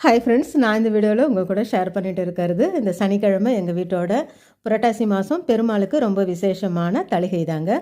Hi friends, நான் இந்த வீடியோவில் உங்கள் கூட ஷேர் பண்ணிட்டு இருக்கிறது இந்த சனிக்கிழமை எங்கள் வீட்டோட புரட்டாசி மாதம் பெருமாளுக்கு ரொம்ப விசேஷமான தளிகை தாங்க.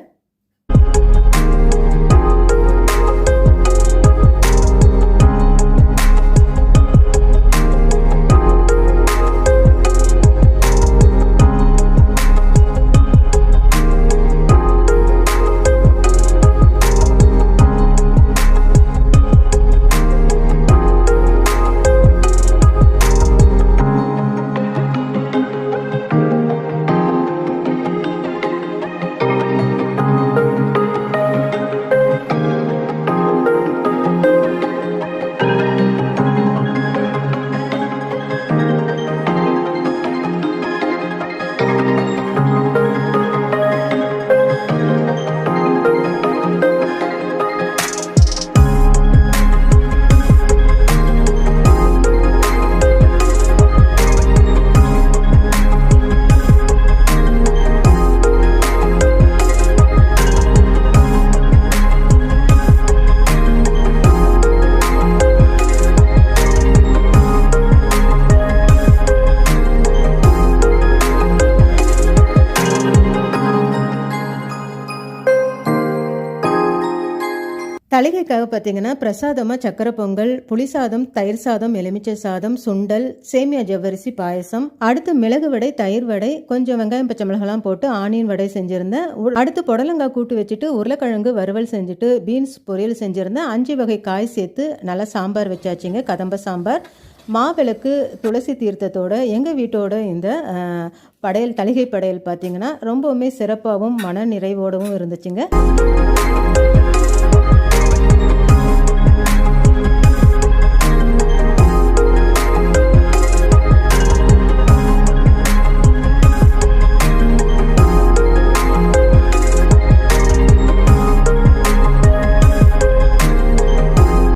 தளிகைக்காக பார்த்தீங்கன்னா பிரசாதமாக சக்கரை பொங்கல், புளி சாதம், தயிர் சாதம், எலுமிச்சை சாதம், சுண்டல், சேமியா ஜவ்வரிசி பாயசம், அடுத்து மிளகு வடை, தயிர் வடை, கொஞ்சம் வெங்காயம் பச்சை மிளகாலாம் போட்டு ஆனியன் வடை செஞ்சுருந்தேன். அடுத்து புடலங்காய் கூட்டு வச்சுட்டு உருளைக்கிழங்கு வறுவல் செஞ்சுட்டு பீன்ஸ் பொரியல் செஞ்சுருந்தேன். 5 வகை காய் சேர்த்து நல்லா சாம்பார் வச்சாச்சுங்க, கதம்ப சாம்பார். மாவிளக்கு துளசி தீர்த்தத்தோட எங்கள் வீட்டோட இந்த படையல் தளிகை படையல் பார்த்திங்கன்னா ரொம்பவுமே சிறப்பாகவும் மன நிறைவோடவும் இருந்துச்சுங்க.